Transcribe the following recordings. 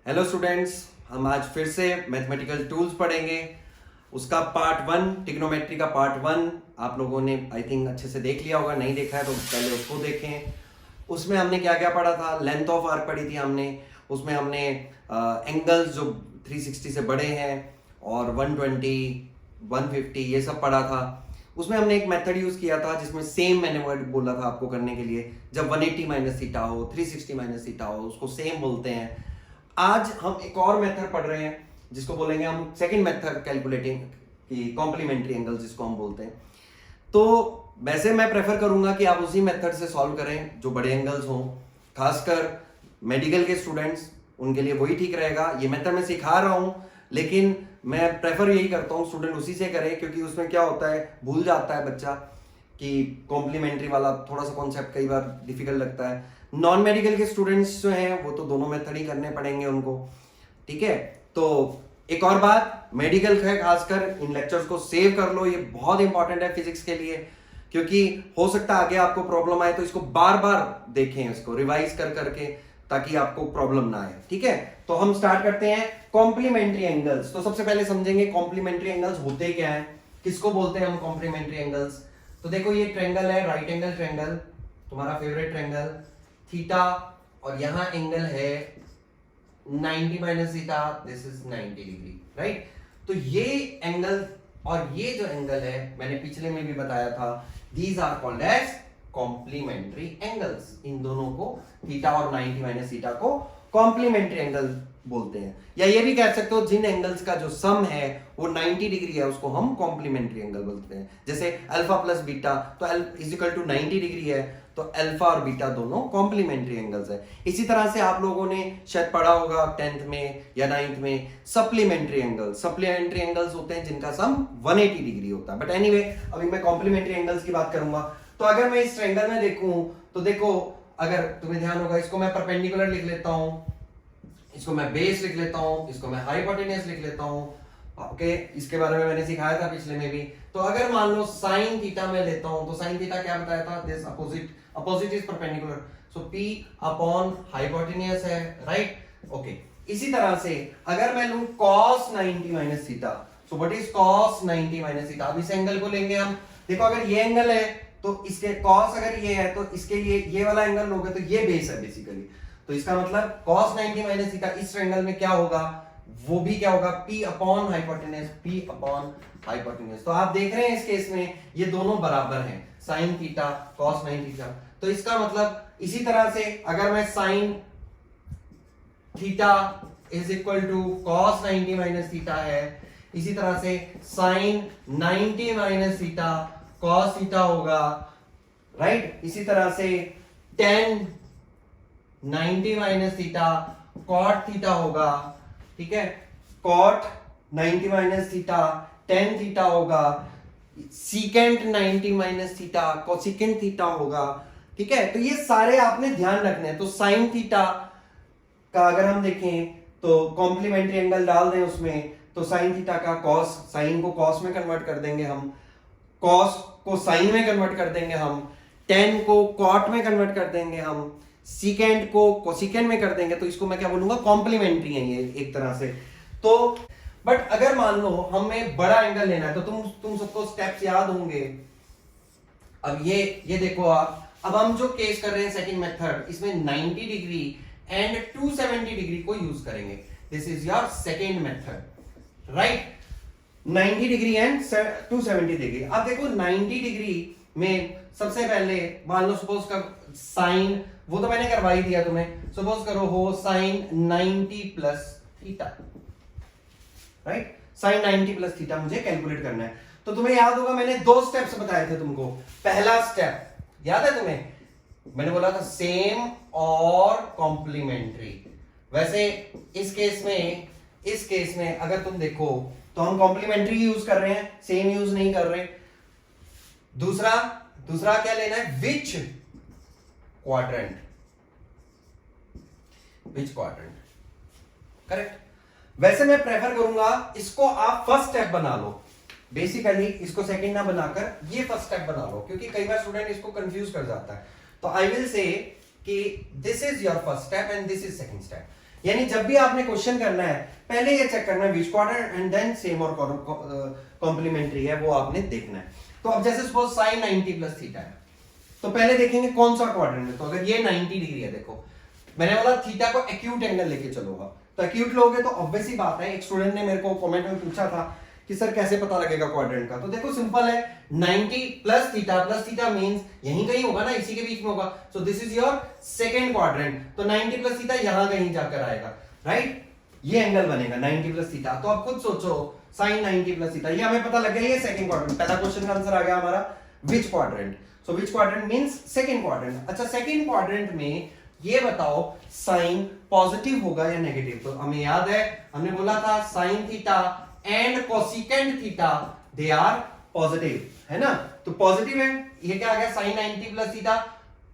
Hello students, हम आज फिर से मैथमेटिकल टूल्स पढ़ेंगे। उसका पार्ट 1 ट्रिग्नोमेट्री का पार्ट 1 आप लोगों ने आई थिंक अच्छे से देख लिया होगा। नहीं देखा है तो पहले उसको देखें। उसमें हमने क्या क्या पढ़ा था? लेंथ ऑफ आर्क पढ़ी थी हमने। उसमें हमने एंगल्स जो 360 से बड़े हैं और 120 150 ये सब पढ़ा था। उसमें हमने एक मेथड यूज किया था जिसमें सेम मैंने वर्ड बोला था आपको करने के लिए। जब 180 माइनस थीटा हो, 360 माइनस थीटा हो, उसको सेम बोलते हैं। आज हम एक और मेथड पढ़ रहे हैं जिसको बोलेंगे हम सेकंड मेथड कैलकुलेटिंग की कॉम्प्लीमेंट्री एंगल जिसको हम बोलते हैं। तो वैसे मैं प्रेफर करूंगा कि आप उसी मेथड से सॉल्व करें जो बड़े एंगल्स हों। खासकर मेडिकल के स्टूडेंट्स, उनके लिए वही ठीक रहेगा। ये मेथड मैं सिखा रहा हूं, लेकिन मैं प्रेफर यही करता हूं स्टूडेंट उसी से करें, क्योंकि उसमें क्या होता है, भूल जाता है बच्चा कि कॉम्प्लीमेंट्री वाला थोड़ा सा कॉन्सेप्ट कई बार डिफिकल्ट लगता है। नॉन मेडिकल के स्टूडेंट्स जो हैं वो तो दोनों मेथड ही करने पड़ेंगे उनको, ठीक है। तो एक और बात, मेडिकल है खासकर इन लेक्चर्स को सेव कर लो, ये बहुत इंपॉर्टेंट है फिजिक्स के लिए, क्योंकि हो सकता है आगे आपको प्रॉब्लम आए, तो इसको बार बार देखें, इसको रिवाइज कर करके, ताकि आपको प्रॉब्लम ना आए, ठीक है। तो हम स्टार्ट करते हैं कॉम्प्लीमेंट्री एंगल्स। तो सबसे पहले समझेंगे कॉम्प्लीमेंट्री एंगल्स होते क्या है, किसको बोलते हैं हम कॉम्प्लीमेंट्री एंगल्स। तो देखो ये ट्रायंगल है, राइट एंगल ट्रायंगल, तुम्हारा फेवरेट ट्रायंगल, थीटा, और यहां एंगल है 90 minus theta, this is 90 degree, right. तो ये एंगल और ये जो एंगल है, मैंने पिछले में भी बताया था, these are called as complementary angles. इन दोनों को, थीटा और 90 माइनस थीटा को कॉम्प्लीमेंट्री एंगल बोलते हैं। या ये भी कह सकते हो जिन एंगल्स का जो सम है वो 90 डिग्री है, उसको हम कॉम्प्लीमेंट्री एंगल बोलते हैं। जैसे अल्फा प्लस बीटा, तो इज इक्वल टू 90 डिग्री है, तो अल्फा और बीटा दोनों कॉम्प्लीमेंट्री एंगल्स है। इसी तरह से आप लोगों ने शायद पढ़ा होगा 10th में या 9th में सप्लीमेंट्री एंगल्स। सप्लीमेंट्री एंगल्स होते हैं जिनका सम 180 डिग्री होता है। बट एनीवे, अभी मैं कॉम्प्लीमेंट्री एंगल्स की बात करूंगा। तो अगर मैं इस ट्रायंगल में देखूं, तो देखो, अगर तुम्हें ध्यान होगा, इसको मैं परपेंडिकुलर लिख लेता हूं, इसको मैं बेस लिख लेता हूं, इसको मैं हाइपोटेन्यूज लिख लेता हूं, ओके। इसके बारे में मैंने सिखाया था पिछले में भी। तो अगर मान लो साइन थीटा में लेता हूं, तो साइन थीटा क्या बताया था? This opposite is perpendicular, so p upon hypotenuse है, राइट, ओके। इसी तरह से अगर मैं लूं cos 90 minus theta, so what is cos 90 minus theta? अब इस एंगल को लेंगे हम। देखो, अगर ये एंगल है तो इसके cos अगर ये है तो इसके लिए ये वाला एंगल होगा, तो ये बेस है बेसिकली। तो इसका मतलब cos 90 माइनस थीटा इस ट्रायंगल में क्या होगा, वो भी क्या होगा, p upon hypotenuse, p upon hypotenuse. तो आप देख रहे हैं इस केस में ये दोनों बराबर हैं, sin थीटा cos 90 थीटा। तो इसका मतलब इसी तरह से अगर मैं sin theta is equal to cos 90 minus theta है, इसी तरह से sin 90 minus theta cos theta होगा, राइट। इसी तरह से tan 90 minus theta cot theta होगा, ठीक है। cot 90 minus theta tan theta होगा, secant 90 minus theta cosecant theta होगा, ठीक है। तो ये सारे आपने ध्यान रखने हैं। तो sin थीटा का अगर हम देखें तो कॉम्प्लीमेंट्री एंगल डाल दें उसमें, तो sin थीटा का cos, sin को cos में कन्वर्ट कर देंगे हम, cos को sin में कन्वर्ट कर देंगे हम, tan को cot में कन्वर्ट कर देंगे हम, secant को cosecant में कर देंगे। तो इसको मैं क्या बोलूंगा, कॉम्प्लीमेंट्री है ये एक तरह से। तो बट अगर मान लो हमें बड़ा एंगल लेना है, तो तुम सबको स्टेप्स याद होंगे। अब ये देखो आप, अब हम जो केस कर रहे हैं सेकंड मेथड, इसमें 90 डिग्री एंड 270 डिग्री को यूज करेंगे। This is your second method, right. 90 degree and 270 degree. अब देखो 90 डिग्री में सबसे पहले मान लो सपोज कर साइन, वो तो मैंने करवा ही दिया तुम्हें, सपोज करो हो sine 90 plus theta, right. Sine 90 plus theta मुझे कैलकुलेट करना है। तो तुम्हें याद होगा मैंने दो स्टेप्स बताए थे तुमको। पहला स्टेप याद है तुम्हें, मैंने बोला था सेम और कॉम्प्लीमेंट्री। वैसे इस केस में अगर तुम देखो तो हम कॉम्प्लीमेंट्री यूज कर रहे हैं, सेम यूज नहीं कर रहे। दूसरा क्या लेना है, विच क्वाड्रेंट, करेक्ट। वैसे मैं प्रेफर करूंगा इसको आप फर्स्ट स्टेप बना लो, बेसिकली इसको सेकंड ना बनाकर ये फर्स्ट स्टेप बना लो, क्योंकि कई बार स्टूडेंट इसको कंफ्यूज कर जाता है। तो आई विल से कि this is your first step and this is second step. यानी जब भी आपने क्वेश्चन करना है पहले ये चेक करना है which quadrant and then same और कॉम्प्लीमेंट्री है वो आपने देखना है। तो अब जैसे सपोज साइन 90 प्लस थीटा है, तो पहले देखेंगे कौन सा क्वाड्रेंट है। तो अगर ये 90 डिग्री है, देखो मैंने बोला थीटा को एक्यूट एंगल लेके चलोगा, तो एक्यूट लोगे तो ऑब्वियस ही बात है। एक स्टूडेंट ने मेरे को कमेंट में पूछा था कि सर कैसे पता लगेगा क्वाड्रेंट का, तो देखो सिंपल है, 90 प्लस थीटा मींस यहीं कहीं होगा ना, इसी के बीच में होगा। So this is your second quadrant, तो 90 प्लस थीटा यहां कहीं जाकर आएगा, राइट, ये एंगल बनेगा 90 प्लस थीटा। तो आप खुद सोचो साइन 90 प्लस थीटा, ये हमें पता लग गया ये सेकंड क्वाड्रेंट। पहला क्वेश्चन का आंसर आ गया हमारा विच क्वाड्रेंट। सो विच क्वाड्रेंट मींस सेकंड क्वाड्रेंट। अच्छा, सेकंड क्वाड्रेंट में ये बताओ साइन पॉजिटिव होगा या नेगेटिव। तो हमें याद है, हमने बोला था sine theta and cosecant theta they are positive, है ना। तो पॉजिटिव है, ये क्या आ गया साइन 90 प्लस थीटा।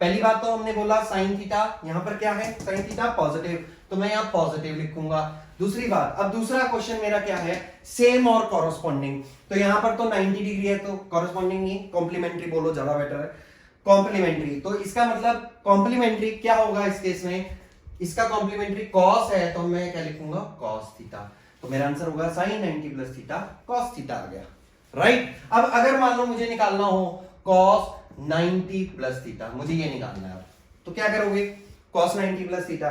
पहली बात तो हमने बोला साइन थीटा, यहां पर क्या है साइन थीटा पॉजिटिव, तो मैं यहां पॉजिटिव लिखूंगा। दूसरी बात, अब दूसरा क्वेश्चन मेरा क्या है, सेम और कॉरेस्पॉन्डिंग। तो यहां पर तो 90 डिग्री है, तो कॉरेस्पॉन्डिंग ही, कॉम्प्लीमेंट्री बोलो ज्यादा बेटर है, कॉम्प्लीमेंट्री। तो इसका मतलब कॉम्प्लीमेंट्री क्या होगा इस केस में, इसका कॉम्प्लीमेंट्री कॉस है, तो मैं क्या लिखूंगा कॉस थीटा। तो मेरा आंसर होगा sine 90 plus theta cos theta आ गया, राइट। अब अगर मान लो मुझे निकालना हो कॉस 90 प्लस थीटा, मुझे ये निकालना है, तो क्या करोगे कॉस 90 प्लस थीटा।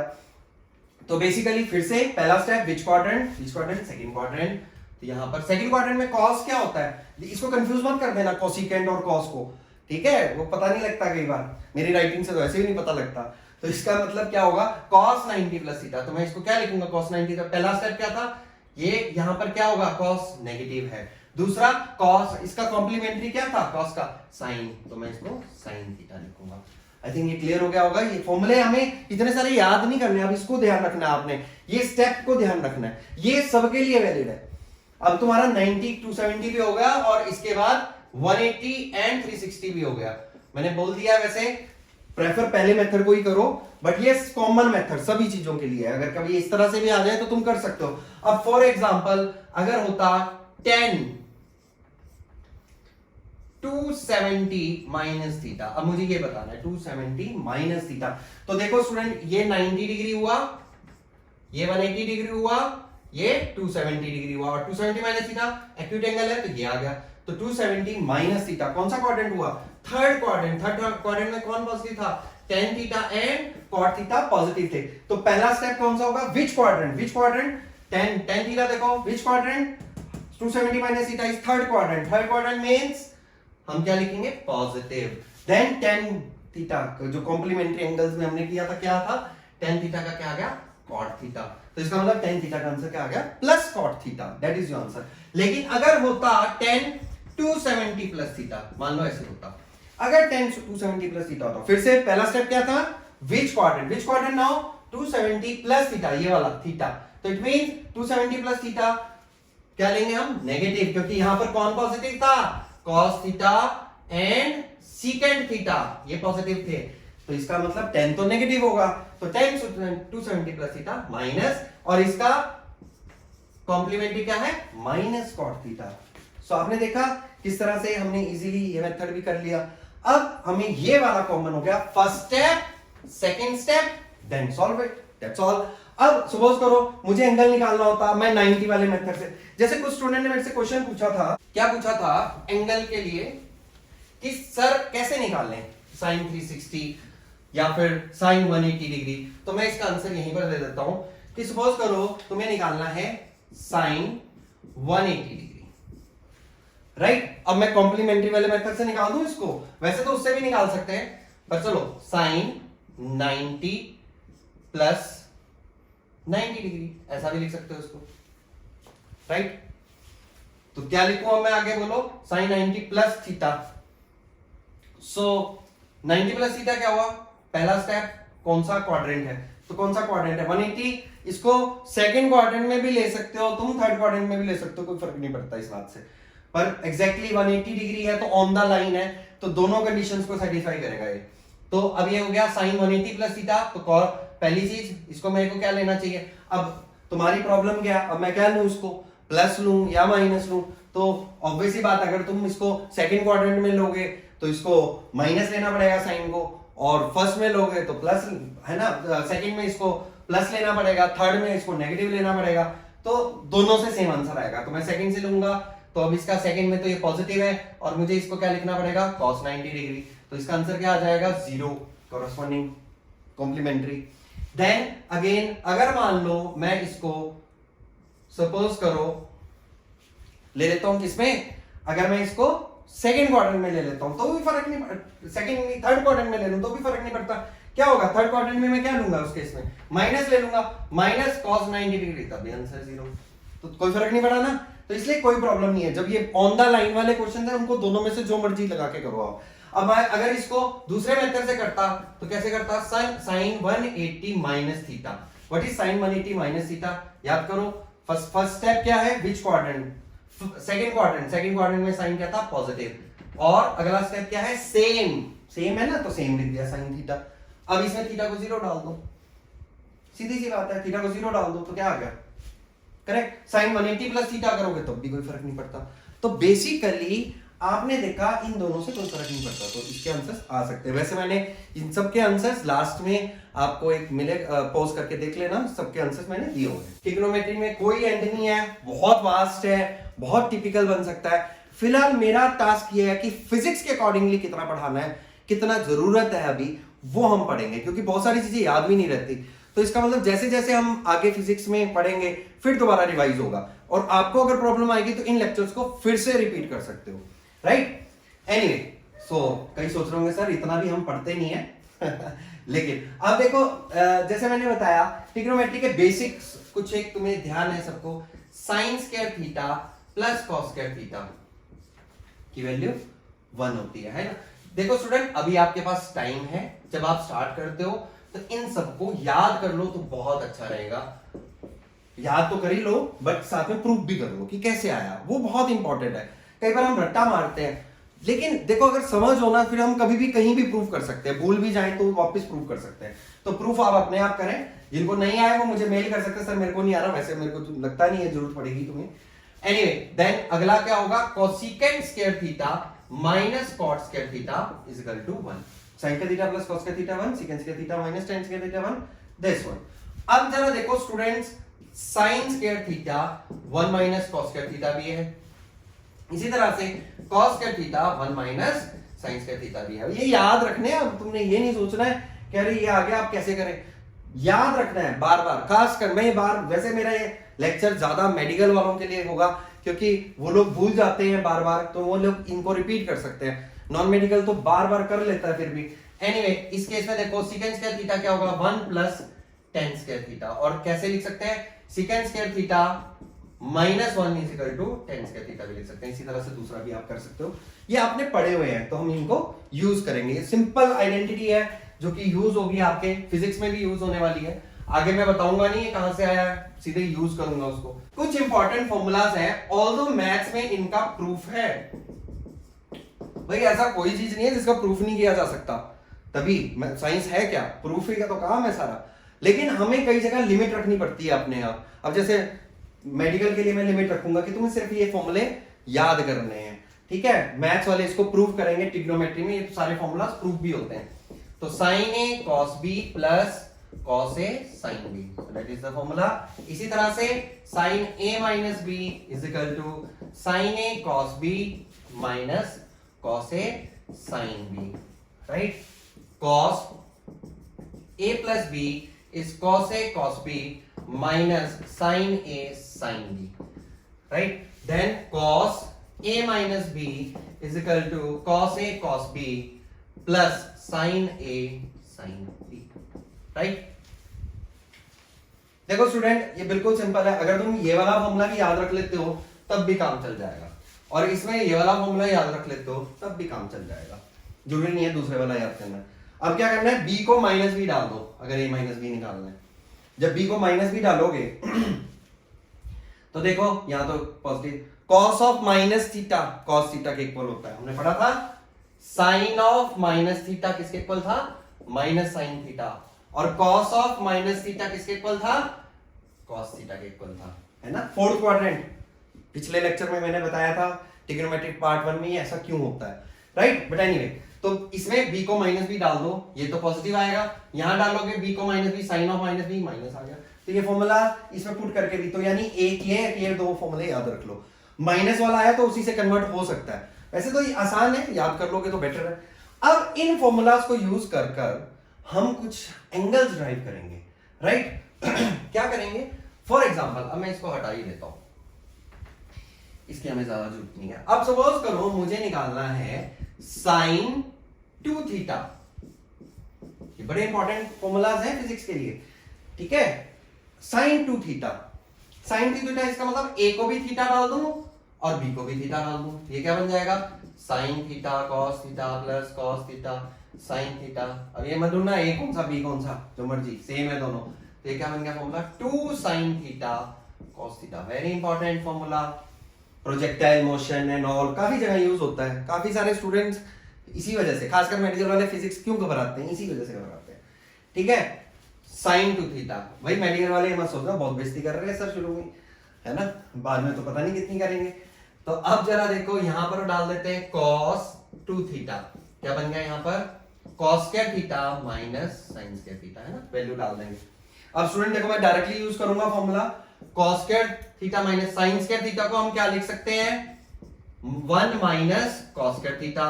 तो बेसिकली फिर से पहला step which quadrant, second quadrant. तो यहां पर सेकंड क्वाड्रेंट में कॉस क्या होता है, इसको कंफ्यूज मत कर देना कोसेकेंट और कॉस को, ठीक है, वो पता नहीं लगता कई बार, मेरी राइटिंग से तो ऐसे भी नहीं पता लगता। तो इसका मतलब क्या होगा cos 90 प्लस थीटा, तो मैं इसको क्या लिखूंगा cos 90 का पहला स्टेप क्या था, ये यहां पर क्या होगा cos नेगेटिव है। दूसरा cos, इसका कॉम्प्लीमेंट्री क्या था cos का sin, तो मैं इसको sin थीटा लिखूंगा। आई थिंक ये क्लियर हो गया होगा। ये फॉर्मूले हमें इतने सारे याद नहीं करने, अब इसको ध्यान रखना है आपने, ये स्टेप को ध्यान रखना है, ये सबके लिए वैलिड है। अब तुम्हारा 90 270 भी हो गया और इसके बाद 180 एंड 360 भी हो गया। मैंने बोल दिया वैसे प्रेफर पहले मेथड को ही करो, बट ये कॉमन मेथड सभी चीजों के लिए है, अगर कभी इस तरह से भी आ जाए तो तुम कर सकते हो। अब फॉर एग्जांपल अगर होता 10 270 माइनस थीटा, अब मुझे ये बताना है 270 माइनस थीटा। तो देखो स्टूडेंट, ये 90 डिग्री हुआ, ये 180 डिग्री हुआ, ये 270 डिग्री हुआ, और 270 माइनस थीटा एक्यूट एंगल है तो ये आ गया। तो 270 माइनस थीटा कौन सा क्वाड्रेंट हुआ, थर्ड क्वाड्रेंट। थर्ड क्वाड्रेंट में कौन पॉजिटिव था, tan theta and cot theta positive थे। तो पहला स्टेप कौन सा होगा, विच क्वाड्रेंट, tan थीटा देखो विच quadrant, 270 minus theta is third quadrant means हम क्या लिखेंगे पॉजिटिव। देन tan थीटा जो कॉम्प्लीमेंट्री एंगल्स में हमने किया था क्या था, tan थीटा का क्या आ गया cot थीटा। तो इसका मतलब tan थीटा का आंसर क्या आ गया plus cot theta, that is your answer. लेकिन अगर होता tan 270 प्लस थीटा, मान लो ऐसे होता, अगर tan 270 प्लस थीटा होता, फिर से पहला स्टेप क्या था विच क्वाड्रेंट नाउ 270 प्लस थीटा, ये वाला थीटा। तो इट मींस 270 प्लस थीटा क्या लेंगे हम नेगेटिव, क्योंकि यहां पर कौन पॉजिटिव था cos theta and secant theta ये पॉजिटिव थे, तो इसका मतलब 10 तो नेगेटिव होगा। तो tan 270 प्लस थीटा माइनस, और इसका कॉम्प्लीमेंट्री क्या है माइनस cot थीटा। सो आपने देखा किस तरह से हमने इजीली ये मेथड भी कर लिया। अब हमें ये वाला कॉमन हो गया, first step second step then solve it, that's all. अब सपोज करो मुझे एंगल निकालना होता, मैं 90 वाले मेथड से, जैसे कुछ स्टूडेंट ने मेरे से क्वेश्चन पूछा था, क्या पूछा था एंगल के लिए कि सर कैसे निकाल लें साइन 360 या फिर साइन 180 डिग्री। तो मैं इसका आंसर यहीं पर दे देता हूं कि सपोज करो तुम्हें निकालना है साइन 180 डिग्री, राइट। अब मैं कॉम्प्लीमेंट्री वाले मेथड से निकाल दूं इसको, वैसे तो उससे भी निकाल सकते हैं, पर चलो साइन 90 प्लस 90 डिग्री ऐसा भी लिख सकते हो इसको, राइट। तो क्या लिखूं अब मैं आगे, बोलो साइन 90 प्लस थीटा। सो 90 प्लस थीटा क्या हुआ, पहला स्टेप कौन सा क्वाड्रेंट है, तो कौन सा क्वाड्रेंट है 180, इसको सेकंड क्वाड्रेंट में भी ले सकते हो तुम, थर्ड क्वाड्रेंट में भी ले सकते हो, कोई फर्क नहीं पड़ता इस बात से, पर एग्जैक्टली 180 डिग्री है तो ऑन द लाइन है, तो दोनों कंडीशंस को सेटिस्फाई करेगा ये। तो अब ये हो गया साइन 180 प्लस थीटा। तो पहली चीज इसको मेरे को क्या लेना चाहिए, अब तुम्हारी प्रॉब्लम क्या, अब मैं क्या लूं इसको, प्लस लूं या माइनस लूं। तो ऑब्वियस ही बात, अगर तुम इसको सेकंड क्वाड्रेंट में लोगे तो इसको माइनस लेना पड़ेगा साइन को, और फर्स्ट में लोगे तो प्लस, है ना, सेकंड में इसको प्लस लेना पड़ेगा, थर्ड में इसको नेगेटिव लेना पड़ेगा, तो दोनों से सेम आंसर आएगा। तो मैं सेकंड से लूंगा, तो अब इसका सेकंड में तो ये पॉजिटिव है और मुझे इसको क्या लिखना पड़ेगा, cos 90 डिग्री। तो इसका आंसर क्या आ जाएगा, 0, कॉरेस्पॉन्डिंग कॉम्प्लीमेंट्री। देन अगेन अगर मान लो मैं इसको सपोज करो ले लेता हूं किसमें, अगर मैं इसको सेकंड क्वाड्रेंट में ले लेता हूं तो भी फर्क नहीं, सेकंड थर्ड क्वाड्रेंट में ले लूं तो भी फर्क नहीं पड़ता। क्या होगा, थर्ड क्वाड्रेंट में मैं क्या लूंगा उस केस में, माइनस ले लूंगा, माइनस cos 90 डिग्री, तब भी आंसर 0, तो कोई फर्क नहीं पड़ा ना। तो इसलिए कोई प्रॉब्लम नहीं है, जब ये ऑन द लाइन वाले क्वेश्चन है उनको दोनों में से जो मर्जी लगा के करो आप। अब मैं अगर इसको दूसरे मेथड से करता तो कैसे करता, sin 180 minus theta. What is sin 180 minus theta, याद करो। फर्स्ट स्टेप क्या है, विच क्वाड्रेंट, सेकंड क्वाड्रेंट में साइन क्या था, पॉजिटिव, और अगला स्टेप क्या है, सेम है ना, तो सेम लिख दिया sin थीटा। अब इसमें थीटा को 0 डाल दो, सीधी सी बात है, थीटा को 0 डाल दो तो क्या आ गया, करेक्ट। sin 180 प्लस थीटा करोगे तब भी कोई फर्क नहीं पड़ता। तो बेसिकली आपने देखा इन दोनों से कोई फर्क नहीं पड़ता, तो इसके आंसर्स आ सकते हैं। वैसे मैंने इन सबके आंसर्स लास्ट में आपको एक मिले, पॉज करके देख लेना, सबके आंसर्स मैंने दिए हुए हैं। ट्रिग्नोमेट्री में कोई एंड नहीं है, बहुत वास्ट है, बहुत टिपिकल बन सकता है। फिलहाल मेरा टास्क ये है कि फिजिक्स के अकॉर्डिंगली कितना पढ़ाना है, कितना जरूरत है अभी वो हम पढ़ेंगे, क्योंकि बहुत सारी चीजें याद भी नहीं रहती। तो इसका मतलब जैसे जैसे हम आगे फिजिक्स में पढ़ेंगे फिर दोबारा रिवाइज होगा, और आपको अगर प्रॉब्लम आएगी तो इन लेक्चर्स को फिर से रिपीट कर सकते हो, राइट। एनीवे, सो कई सोच रहे होंगे सर इतना भी हम पढ़ते नहीं है लेकिन अब देखो, जैसे मैंने बताया ट्रिग्नोमेट्री के बेसिक्स कुछ एक तुम्हें ध्यान है सबको, sin square theta plus cos square theta की वैल्यू 1 होती है ना। देखो स्टूडेंट, अभी आपके पास टाइम है, जब आप स्टार्ट करते हो तो इन सबको याद कर लो तो बहुत अच्छा रहेगा। याद तो कर ही लो बट साथ में प्रूफ भी कर लो कि कैसे आया, वो बहुत इंपॉर्टेंट है। कई बार हम रट्टा मारते हैं, लेकिन देखो अगर समझ हो ना फिर हम कभी भी कहीं भी प्रूफ कर सकते हैं, भूल भी जाए तो वापस प्रूफ कर सकते हैं। तो प्रूफ आप अपने आप करें, जिनको नहीं आया वो मुझे मेल कर सकते हैं, सर मेरे को नहीं आ रहा, वैसे मेरे को तो लगता नहीं है जरूरत पड़ेगी तुम्हें। एनीवे, देन अगला क्या होगा, cosecant square theta minus cot square theta is equal to 1। sin square theta plus cos square theta 1, secant square theta minus tan square theta 1, this one. अब जरा देखो students, sin square theta 1 minus cos square theta भी है, इसी तरह से cos square theta 1 minus sin square theta भी है। ये याद रखने हैं, अब तुमने ये नहीं सोचना है कि अरे ये आ गया आप कैसे करें, याद रखना है बार बार। खासकर मैं बार, वैसे मेरा ये लेक्चर ज्यादा मेडिकल वालों के लिए होगा क्योंकि वो लोग भूल जाते हैं बार बार, तो वो लोग इनको रिपीट कर सकते हैं। नॉन मेडिकल तो बार बार कर लेता है फिर भी। एनीवे, इस केस में देखो secant स्क्वायर थीटा क्या होगा, 1 प्लस tan स्क्वायर थीटा, और कैसे लिख सकते हैं, secant square theta minus 1 is equal to tan square theta भी लिख सकते हैं। इसी तरह से दूसरा भी आप कर सकते हो, ये आपने पढ़े हुए हैं तो हम इनको यूज करेंगे। सिंपल आइडेंटिटी है जो कि यूज होगी आपके फिजिक्स में भी यूज होने वाली है। आगे मैं बताऊंगा नहीं ये कहां से आया है, सीधे यूज करूंगा उसको। कुछ इंपॉर्टेंट फॉर्मूलाज हैं, ऑल्दो मैथ्स में इनका प्रूफ है। भाई ऐसा कोई चीज नहीं है जिसका प्रूफ नहीं किया जा सकता, तभी साइंस है क्या, प्रूफ ही का तो काम है सारा। लेकिन हमें कई जगह लिमिट रखनी पड़ती है अपने आप। अब जैसे मेडिकल के लिए मैं लिमिट रखूंगा कि तुम्हें सिर्फ ये फॉर्मूले याद करने हैं, ठीक है। मैथ्स वाले इसको प्रूव करेंगे, ट्रिग्नोमेट्री में ये सारे फॉर्मूलाज प्रूफ भी होते हैं। तो sin a cos b plus cos a sin b, that is the formula. इसी तरह से sin a minus b is equal to sin a cos b minus cos a sin b, right? cos a plus b is cos a cos b minus sin a sin b, right? Then cos a minus b is equal to cos a cos b plus sin a sin b, right? देखो student, ये बिल्कुल simple है। अगर तुम ये वाला formula भी याद रख लेते हो तब भी काम चल जाएगा, और इसमें ये वाला फॉर्मूला याद रख लेते हो तब भी काम चल जाएगा, जरूरी नहीं है दूसरे वाला याद करना। अब क्या करना है, b को माइनस b डाल दो, अगर a माइनस b निकालना है। जब b को माइनस b डालोगे तो देखो यहां तो positive, cos of minus theta cos theta के इक्वल होता है, हमने पढ़ा था। sin ऑफ माइनस थीटा किसके इक्वल था, माइनस sin थीटा, और cos ऑफ माइनस थीटा किसके इक्वल था, cos थीटा के इक्वल था, है ना। फोर्थ क्वाड्रेंट पिछले लेक्चर में मैंने बताया था ट्रिग्नोमेट्रिक पार्ट 1 में ऐसा क्यों होता है, राइट। बट एनीवे, तो इसमें b को माइनस बी डाल दो, ये तो पॉजिटिव आएगा, यहां डालोगे b को minus B, sine of minus B minus आ गया। तो ये फॉर्मूला इसमें पुट करके भी, तो यानी एक ये दो फॉर्मूले याद रख लो। माइनस वाला आया तो उसी से कन्वर्ट हो सकता है, वैसे तो ये आसान है, याद कर लोगे तो बेटर है। अब इन फॉर्मूलाज को यूज कर कर हम कुछ एंगल्स ड्राइव करेंगे, राइट? क्या करेंगे? फॉर एग्जाम्पल, अब मैं इसको हटा ही देता हूं, इसकी हमें ज्यादा जरूरत नहीं है। अब सपोज करो मुझे निकालना है साइन 2 थीटा, ये बड़े इंपॉर्टेंट फॉर्मूलाज हैं फिजिक्स के लिए, ठीक है? साइन 2 थीटा, साइन 2 थीटा, इसका मतलब a को भी थीटा डाल दूं और b को भी थीटा डाल दूं, ये क्या बन जाएगा? Sine theta cos theta plus cos theta sine theta. अब ये मत ढूंढना a कौन सा b कौन सा, जो मर्जी, सेम है दोनों। तो ये क्या बन गया formula? 2 sine theta cos theta. Very important formula, projectile motion and all काफी जगह यूज होता है। काफी सारे स्टूडेंट्स इसी वजह से, खासकर मेडिकल वाले फिजिक्स क्यों घबराते हैं, इसी वजह से घबराते हैं, ठीक है? साइन 2 थीटा, भाई मेडिकल वाले मत सोचना बहुत बेइज्जती कर रहे हैं सर शुरू में, है ना, बाद में तो पता नहीं कितनी करेंगे। तो अब जरा देखो यहां पर डाल देते हैं cos 2 थीटा, क्या बन गया यहाँ पर? cos square theta minus sine square theta, है ना, वैल्यू डाल देंगे। अब स्टूडेंट देखो मैं डायरेक्टली यूज करूंगा formula, cos square theta minus sine square theta को हम क्या लिख सकते हैं? 1 माइनस cos स्क्वायर थीटा।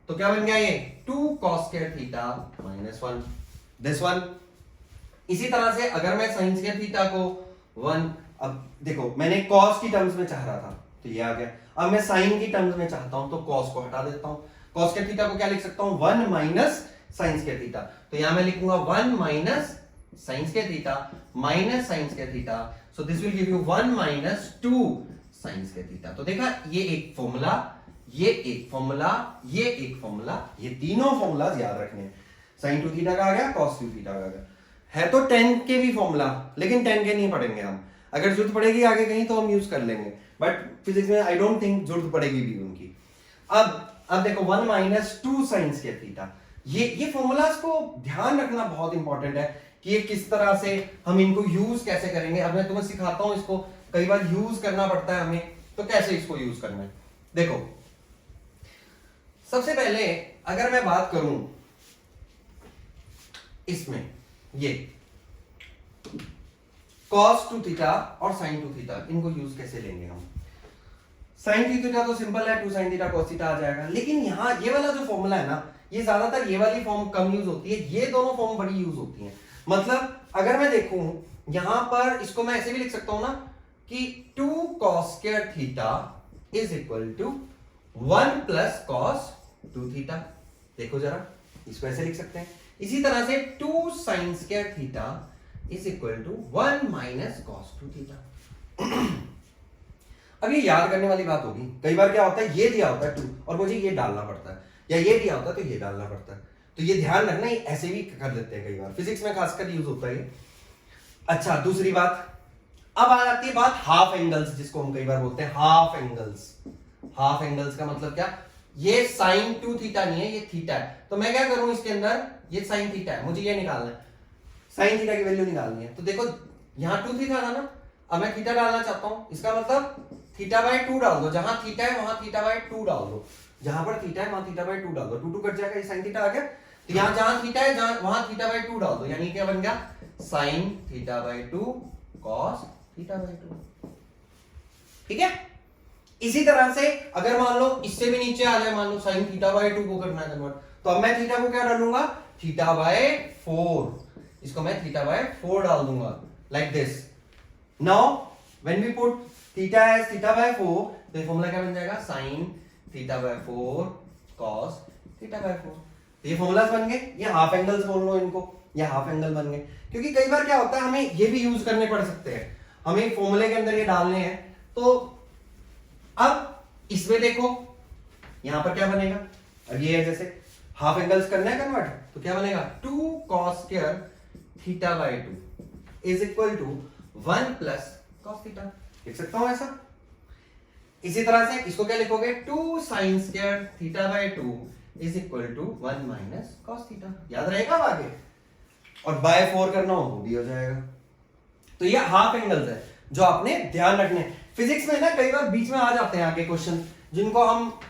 तो क्या बन गया ये? 2 cos square theta minus 1, this one. इसी तरह से अगर मैं साइन स्क्वायर थीटा को 1, अब देखो मैंने cos की टर्म्स में चाह रहा था तो ये आ गया, अब मैं साइन की टर्म्स में चाहता हूं तो cos को हटा देता हूं। cos स्क्वायर थीटा को क्या लिख सकता हूं? 1 माइनस साइन स्क्वायर थीटा। तो यहां मैं लिखूंगा 1 minus sine square theta minus sine square theta, so this will give you 1 minus 2 sine square theta. तो देखा, ये एक फॉर्मूला, ये एक फॉर्मूला, ये एक फॉर्मूला, ये तीनों फॉर्मूलाज याद रखने हैं। साइन 2 थीटा का आ गया, cos 2 थीटा का आ गया। है तो 10 के भी फॉर्मूला, लेकिन 10 के नहीं पढ़ेंगे हम, अगर जरूरत पड़ेगी आगे कहीं तो हम यूज कर लेंगे, बट फिजिक्स में आई डोंट थिंक जरूरत पड़ेगी भी उनकी। अब देखो 1 माइनस 2 साइन स्क्वायर थीटा, ये फॉर्मूलाज को ध्यान रखना बहुत इंपॉर्टेंट है कि ये किस तरह से हम इनको यूज कैसे करेंगे। अब मैं तुम्हें सिखाता हूं, इसको कई बार यूज करना पड़ता है हमें, तो कैसे इसको यूज करना है। देखो सबसे पहले अगर मैं बात करूं इसमें, ये cos 2 थीटा और sin 2 थीटा, इनको यूज कैसे लेंगे हम? sin 2 थीटा तो सिंपल है, 2 sin थीटा cos थीटा आ जाएगा, लेकिन यहाँ ये वाला जो फॉर्मूला है ना, ये ज्यादातर ये वाली फॉर्म कम यूज होती है, ये दोनों फॉर्म बड़ी यूज होती हैं। मतलब अगर मैं देखूं यहां पर, इसको मैं ऐसे भी लिख सकता हूं ना कि 2 cos square theta is equal to 1 plus cos 2 theta. देखो जरा, इसको ऐसे लिख सकते हैं। इसी तरह से 2 sin square theta is equal to 1 minus cos 2 theta. अब ये याद करने वाली बात होगी, कई बार क्या होता है, ये दिया होता है 2 और मुझे ये डालना पड़ता है, या ये दिया होता है तो ये डालना पड़ता है, तो ये ध्यान रखना, ये ऐसे भी कर लेते हैं कई बार, फिजिक्स में खासकर यूज होता है। अच्छा, दूसरी बात, अब आ जाती है बात हाफ एंगल्स, जिसको हम कई बार बोलते हैं हाफ एंगल्स। हाफ एंगल्स का मतलब क्या? ये साइन 2 थीटा नहीं है, ये थीटा है, तो मैं क्या करूं इसके अंदर, ये साइन थीटा है, मुझे ये निकालना है, साइन थीटा की वैल्यू निकालनी है। तो देखो यहां 2 थीटा था ना, अब मैं थीटा डालना चाहता हूं, इसका मतलब थीटा बाय 2 डाल दो, जहां थीटा है वहां थीटा बाय 2 डाल दो, जहां पर थीटा है वहां थीटा बाय 2 डाल दो, 2 कट जाएगा, ये साइन थीटा आ गया। तो यहां जहां थीटा है वहां थीटा बाय 2 डाल दो, यानी क्या बन गया? Sign theta by 2 cos theta by 2, ठीक है? इसी तरह से अगर मान लो इससे भी नीचे आ जाए, मान लो साइन थीटा बाय 2 को करना है कन्वर्ट, तो अब मैं थीटा को क्या डालूंगा? थीटा बाय 4, इसको मैं थीटा बाय 4 डाल दूंगा, like this. Now when we put theta as theta by 4, तो ये फॉर्मूला क्या बन जाएगा? Sine theta by 4 cos theta by 4। तो ये फॉर्मूलास बन गए, ये हाफ एंगल्स बोल लो इनको, ये हाफ एंगल बन गए। क्योंकि कई बार क्या होता है, हमें ये भी यूज करने पड़ सकते हैं, हमें फॉर्मूले के अंदर ये डालने हैं। तो अब इसमें देखो यहां पर क्या बनेगा, अब ये है जैसे हाफ एंगल्स करना है कन्वर्ट, तो क्या बनेगा? 2 cos square theta by 2 is equal to 1 plus cos theta, लिख सकता हूं ऐसा। इसी तरह से इसको क्या लिखोगे? 2 sin square theta by 2 is equal to 1 minus cos theta, याद रहेगा आगे। और बाय 4 करना हो वो भी हो जाएगा। तो ये हाफ एंगल्स है जो आपने ध्यान रखने। फिजिक्स में ना कई बार बीच में आ जाते हैं आगे क्वेश्चन, जिनको हम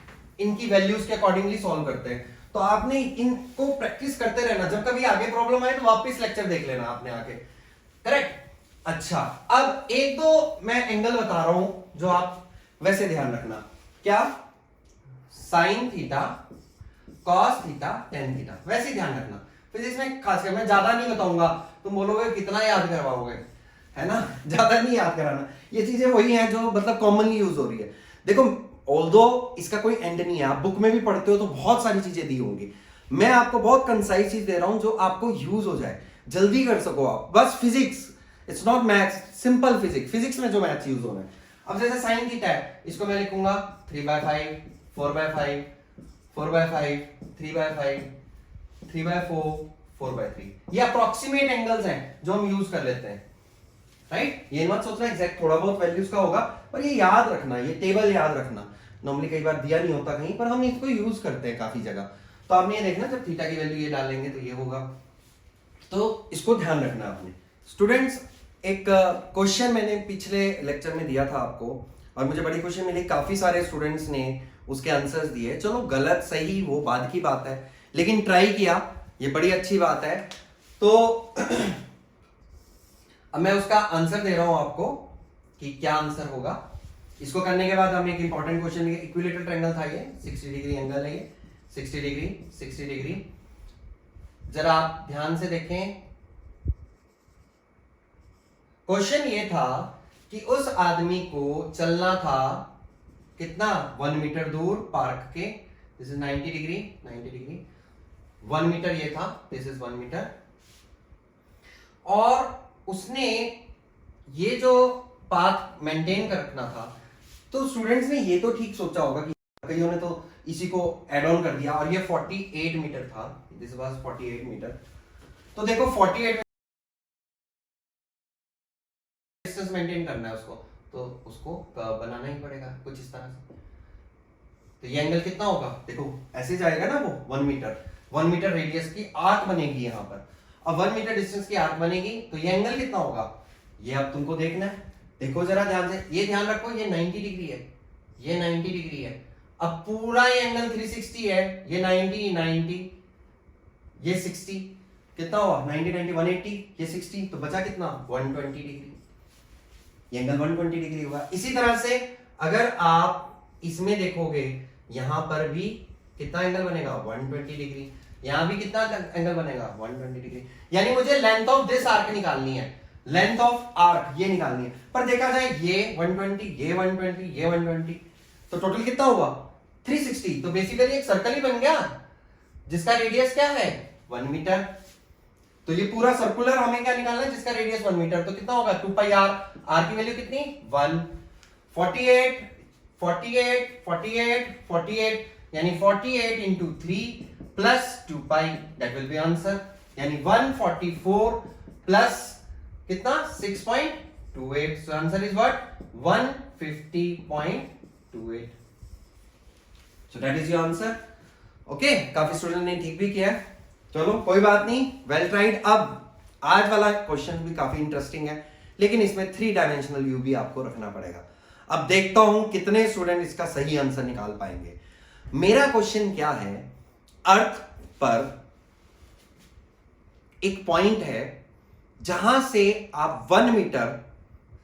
इनकी वैल्यूज के अकॉर्डिंगली सॉल्व करते हैं। तो आपने इनको प्रैक्टिस करते रहना, जब कभी आगे प्रॉब्लम आए तो वापस लेक्चर देख लेना आपने आके, करेक्ट। अच्छा, अब एक दो मैं एंगल बता रहा हूं जो आप वैसे ध्यान रखना, क्या, sine theta, cos theta, tan theta, वैसे ध्यान रखना। फिजिक्स में खासकर मैं ज्यादा नहीं बताऊंगा, तुम बोलोगे कितना याद करवाओगे, है ना, ज्यादा नहीं याद कराना। ये चीजें वही हैं जो मतलब कॉमनली यूज हो रही है। देखो ऑल्दो इसका कोई एंड नहीं है, आप बुक में भी पढ़ते हो तो बहुत सारी चीजें दी होंगी, मैं आपको बहुत कंसाइज चीज दे रहा हूं जो आपको यूज हो जाए, जल्दी कर सको आप। बस physics, it's not maths, simple physics, physics में जो मैथ्स यूज होना है। अब जैसे साइन थीटा है, इसको मैं लिखूंगा 3/5, 4/5, 4/5, 3/5, 3/4, 4/3। ये अप्रोक्सीमेट एंगल्स हैं जो हम यूज कर लेते हैं, राइट। ये मत सोचना एग्जैक्ट, थोड़ा बहुत वैल्यूज का होगा, पर ये याद रखना, ये टेबल याद रखना। नॉर्मली कई बार दिया नहीं होता कहीं पर, हम इसको यूज करते हैं काफी जगह। तो आपने ये देखना, जब थीटा की वैल्यू ये डालेंगे तो ये होगा, तो इसको ध्यान रखना आपने। स्टूडेंट्स, एक क्वेश्चन मैंने पिछले लेक्चर में दिया था आपको, और मुझे बड़ी खुशी मिली, काफी सारे स्टूडेंट्स ने उसके आंसर्स दिए। चलो गलत सही वो बाद की बात है, लेकिन ट्राई किया, ये बड़ी अच्छी बात है। तो अब मैं उसका आंसर दे रहा हूं आपको कि क्या आंसर होगा। इसको करने के बाद हम एक इंपॉर्टेंट क्वेश्चन, इक्विलेटरल ट्रायंगल था ये, 60 डिग्री एंगल है ये, 60 डिग्री, 60 डिग्री। जरा आप ध्यान से देखें, क्वेश्चन ये था कि उस आदमी को चलना था कितना, 1 मीटर दूर पार्क के, this is 90 degree, 90 degree, 1 metre ये था, दिस इज 1 मीटर, और उसने ये जो पाथ मेंटेन करना था। तो स्टूडेंट्स ने ये तो ठीक सोचा होगा कि कईयों ने तो इसी को एड ऑन कर दिया, और ये 48 मीटर था, दिस वाज 48 मीटर। तो देखो 48 डिस्टेंस मेंटेन करना है उसको, तो उसको बनाना ही पड़ेगा कुछ इस तरह से। तो ये एंगल कितना होगा, देखो ऐसे जाएगा ना वो 1 मीटर, 1 मीटर रेडियस की आर्क बनेगी यहाँ पर। अब 1 मीटर डिस्टेंस की आर्क बनेगी तो ये एंगल कितना होगा, ये अब तुमको देखना है। देखो जरा ध्यान से, ये ध्यान रखो, ये 90 डिग्री है, ये 90 डिग्री है। अब पूरा ये एंगल 360 है, ये 90, 90, ये 60, कितना हुआ 90, 90, 180, ये 60, तो बचा कितना 120 डिग्री, ये एंगल 120 डिग्री होगा। इसी तरह से अगर आप इसमें देखोगे, यहां पर भी कितना एंगल बनेगा 120 डिग्री, यहां भी कितना एंगल बनेगा 120 डिग्री। यानी मुझे लेंथ ऑफ दिस आर्क निकालनी है, लेंथ ऑफ आर्क ये निकालनी है। पर देखा जाए ये 120, ये 120, ये 120, तो टोटल कितना हुआ 360। तो बेसिकली एक सर्कल ही बन गया जिसका रेडियस क्या है 1 मीटर। तो ये पूरा सर्कुलर हमें क्या निकालना है जिसका रेडियस 1 मीटर, तो कितना होगा 2 पाई आर, आर की वैल्यू कितनी 1, 48, 48, 48, 48, यानी 48 into 3 plus 2 pi, that will be answer. यानी 144 प्लस कितना 6.28, so answer is what 150.28, so that is your answer. Okay, काफी स्टूडेंट ने ठीक भी किया, चलो कोई बात नहीं, वेल ट्राइड। अब आज वाला क्वेश्चन भी काफी इंटरेस्टिंग है, लेकिन इसमें 3 डायमेंशनल व्यू भी आपको रखना पड़ेगा। अब देखता हूं कितने स्टूडेंट इसका सही आंसर निकाल पाएंगे। मेरा क्वेश्चन क्या है, अर्थ पर एक पॉइंट है जहां से आप 1 मीटर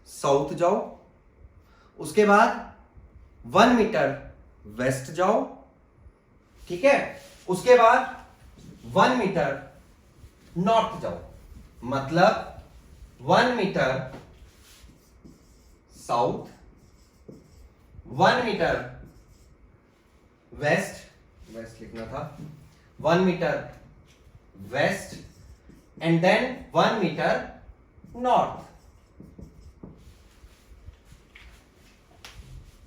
साउथ जाओ, उसके बाद 1 मीटर वेस्ट जाओ, ठीक है, उसके बाद 1 मीटर नॉर्थ जाओ, मतलब 1 metre south, 1 metre west, west लिखना था, 1 metre west, and then 1 metre north.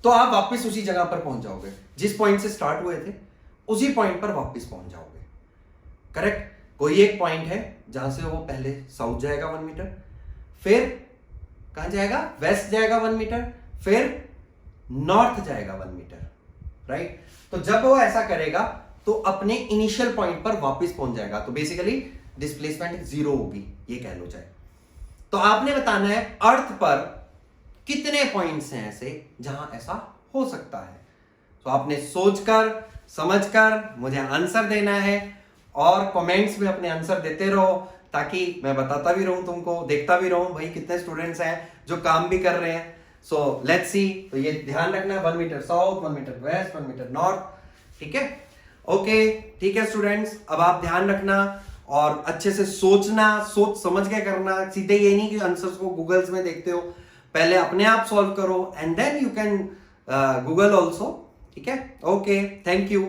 तो आप वापस उसी जगह पर पहुंच जाओगे जिस पॉइंट से स्टार्ट हुए थे, उसी पॉइंट पर वापस पहुंच जाओगे, करेक्ट। कोई एक पॉइंट है जहां से वो पहले साउथ जाएगा 1 मीटर, फिर कहां जाएगा वेस्ट जाएगा 1 मीटर, फिर नॉर्थ जाएगा 1 मीटर, राइट। तो जब वो ऐसा करेगा तो अपने इनिशियल पॉइंट पर वापस पहुंच जाएगा, तो बेसिकली डिस्प्लेसमेंट 0 होगी, ये कह लो चाहे। तो आपने बताना है अर्थ पर कितने पॉइंट्स हैं ऐसे जहां ऐसा हो सकता है, तो आपने सोचकर समझकर मुझे आंसर देना है और कमेंट्स में अपने आंसर देते रहो, ताकि मैं बताता भी रहूं तुमको, देखता भी रहूं भाई कितने स्टूडेंट्स हैं जो काम भी कर रहे हैं। So let's see. तो ये ध्यान रखना, 1 metre south, 1 metre west, 1 metre north, ठीक है? ओके, ठीक है स्टूडेंट्स, अब आप ध्यान रखना और अच्छे से सोचना, सोच समझ के करना। सीधे ये नहीं कि आंसर्स को गूगल्स में देखते हो, पहले अपने आप सॉल्व करो and then you can Google also, ठीक है? Okay, thank you.